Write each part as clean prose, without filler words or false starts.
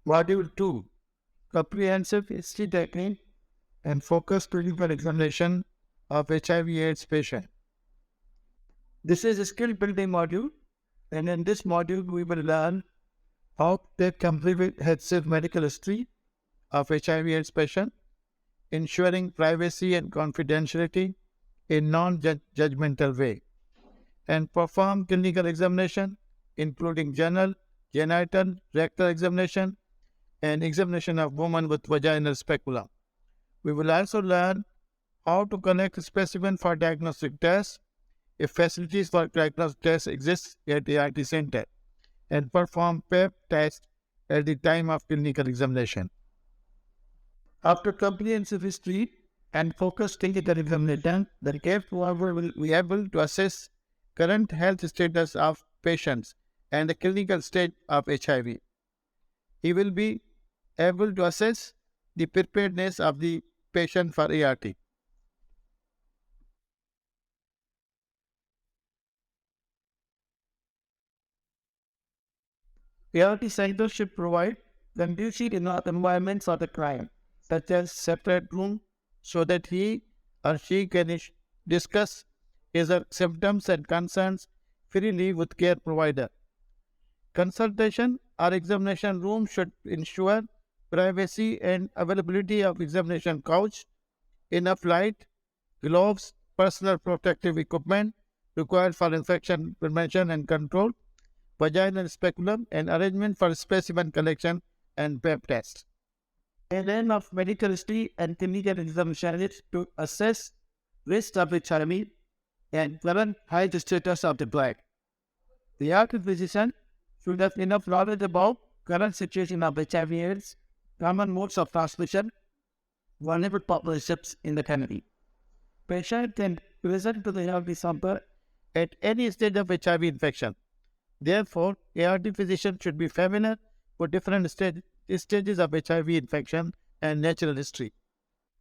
Module 2, Comprehensive History Taking and Focused Clinical Examination of HIV/AIDS patient. This is a skill building module, and in this module, we will learn how to take comprehensive medical history of HIV/AIDS patient, ensuring privacy and confidentiality in non-judgmental way, and perform clinical examination, including general, genital, rectal examination, and examination of women with vaginal speculum. We will also learn how to connect specimen for diagnostic tests, if facilities for diagnostic tests exist at the IT center, and perform PEP test at the time of clinical examination. After comprehensive history and focused clinical examination, the care provider will be able to assess current health status of patients and the clinical state of HIV. He will be able to assess the preparedness of the patient for ART. ART centers should provide conducive environments for the client, such as separate room, so that he or she can discuss his symptoms and concerns freely with care provider. Consultation or examination room should ensure privacy and availability of examination couch, enough light, gloves, personal protective equipment required for infection prevention and control, vaginal speculum, and arrangement for specimen collection and PEP test. An aim of medical history and clinical examination is to assess risk of HIV and current health status of the client. The ART physician should have enough knowledge about current situation of HIV/AIDS, common modes of transmission, vulnerable populations in the community. Patient can present to the ART center at any stage of HIV infection. Therefore, ART physician should be familiar with different stages of HIV infection and natural history.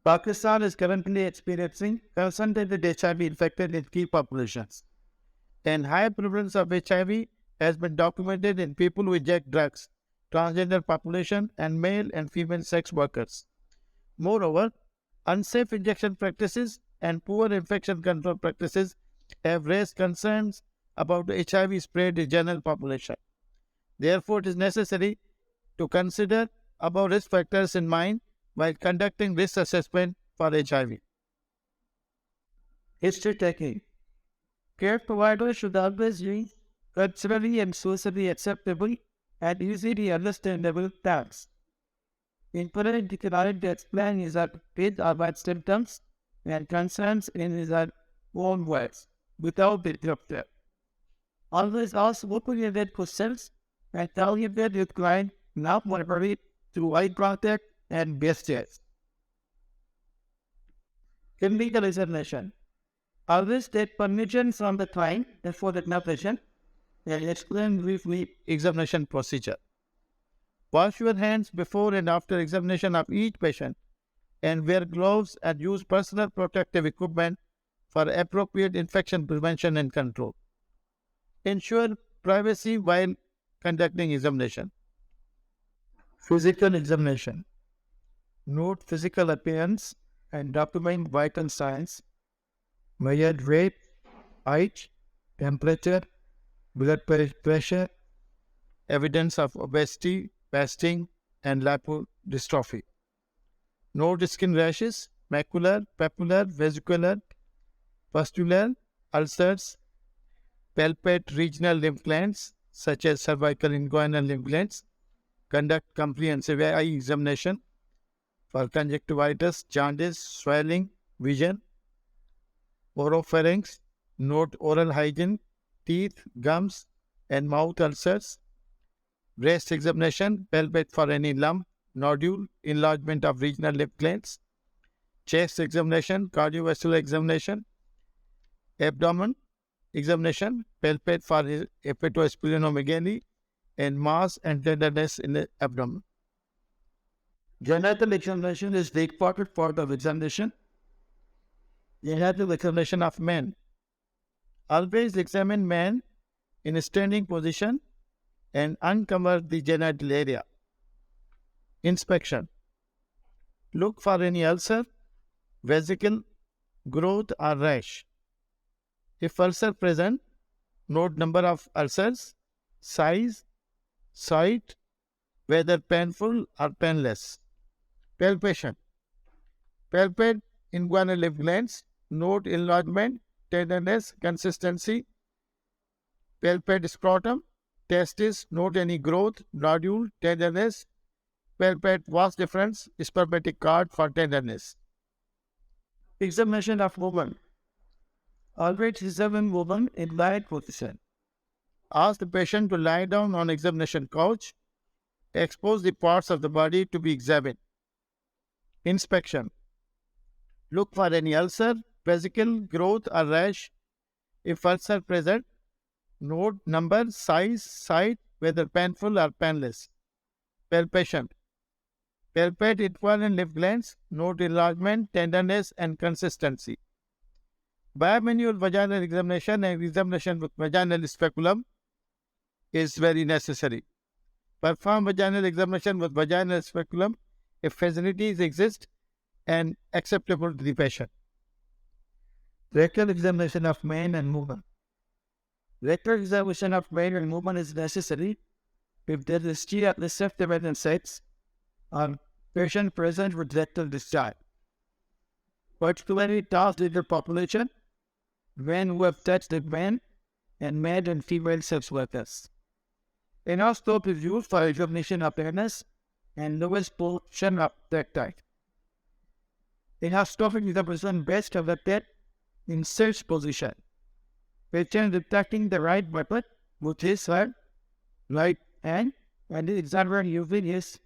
Pakistan is currently experiencing concentrated HIV infected in key populations, and high prevalence of HIV has been documented in people who inject drugs, transgender population, and male and female sex workers. Moreover, unsafe injection practices and poor infection control practices have raised concerns about the HIV spread in general population. Therefore, it is necessary to consider above risk factors in mind while conducting risk assessment for HIV. History taking. Care providers should always use culturally and socially acceptable and easily understandable terms. Encourage the client to explain his or her symptoms and concerns in his own words without interrupting. Always ask open-ended questions and tell him that your client not worried through eye contact and gestures. Clinical examination. Always take permission from the client before the examination and explain briefly examination procedure. Wash your hands before and after examination of each patient and wear gloves and use personal protective equipment for appropriate infection prevention and control. Ensure privacy while conducting examination. Physical examination. Note physical appearance and document vital signs, measure weight, height, temperature, blood pressure, evidence of obesity, fasting, and lipodystrophy. Note skin rashes, macular, papular, vesicular, pustular, ulcers, palpate regional lymph glands such as cervical and inguinal lymph glands. Conduct comprehensive eye examination for conjunctivitis, jaundice, swelling, vision, oropharynx. Note oral hygiene, teeth, gums, and mouth ulcers. Breast examination, palpate for any lump, nodule, enlargement of regional lymph glands. Chest examination, cardiovascular examination. Abdomen examination, palpate for hepatosplenomegaly and mass and tenderness in the abdomen. Genital examination is the important part of examination. Genital examination of men. Always examine men in a standing position and uncover the genital area. Inspection. Look for any ulcer, vesicle, growth or rash. If ulcer present, note number of ulcers, size, site, whether painful or painless. Palpation. Palpate inguinal lymph glands, note enlargement, tenderness, consistency. Palpate scrotum, testis, note any growth, nodule, tenderness. Palpate vas deferens, spermatic cord for tenderness. Examination of movement. Always examine movement in lying position. Ask the patient to lie down on examination couch. Expose the parts of the body to be examined. Inspection. Look for any ulcer, vesicle, growth or rash. If ulcer present, note number, size, site, whether painful or painless. Palpation. Palpate inguinal lymph glands, note enlargement, tenderness and consistency. Bimanual vaginal examination and examination with vaginal speculum is very necessary. Perform vaginal examination with vaginal speculum if facilities exist and acceptable to the patient. Rectal examination of male and movement. Rectal examination of male and movement is necessary if there is history of receptive sex or patient present with rectal discharge. Particularly transgender population, men who have touched the men and male and female sex workers. Endoscope is used for examination of anus and lowest portion of recti. Endoscopic examination best conducted in search position. Patient detecting the right weapon with his right hand, and the examiner using his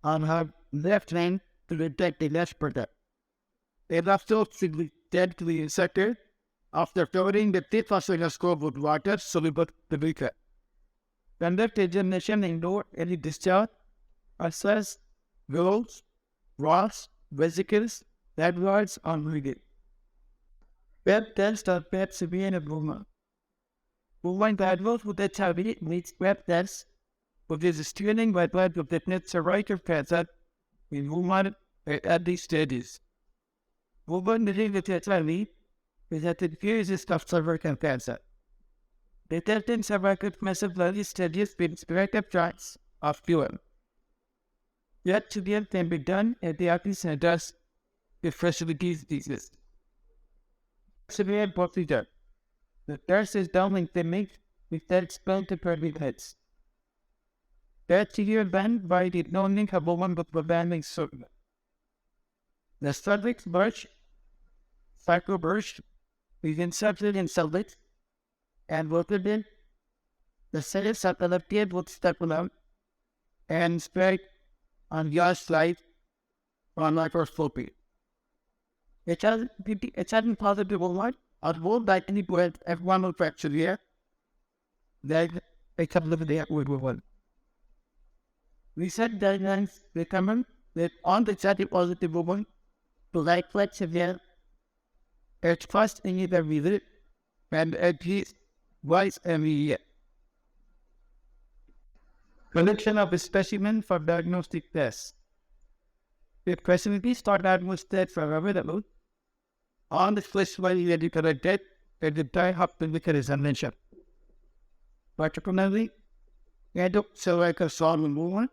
on her left hand to detect the left product. Endoscope should be gently inserted after covering the tip of the endoscope with water soluble to liquor. Conduct examination and note any discharge, ulcers, growths, rods, vesicles, adenoids or bleeding. Pep test or Pep severe movement. Movement diagnosed with HIV needs Pep test, which is screening by blood to detect cervical cancer in women at these stages. Movement dealing with HIV is at the increased of cervical cancer. Detecting cervical cancer early stages with preventive chance of cure. Yet severe can be done at the active centers if facilities exist. Severe procedure. The test is done in clinic with that spelled to permit heads. That severe banned by the non-communicable with the banding circuit. The cervix birch, cyclobirch, is inserted in cervix and worked in. The cells are collected with speculum and spread on your slide on microscopy. HIV positive woman are more likely to have abnormal fracture here than a couple of days with women. Recent guidelines recommend that on the HIV positive woman to like fracture here at first in either visit and at least twice every year. Collection of a specimen for diagnostic tests. If facilities for diagnostic tests are available, on the specimen that you collected at the time of clinical examination. Particularly, cervical swallow movement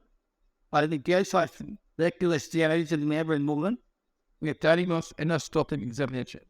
or the case of rectal sterilization movement with diagnosed endoscopic examination.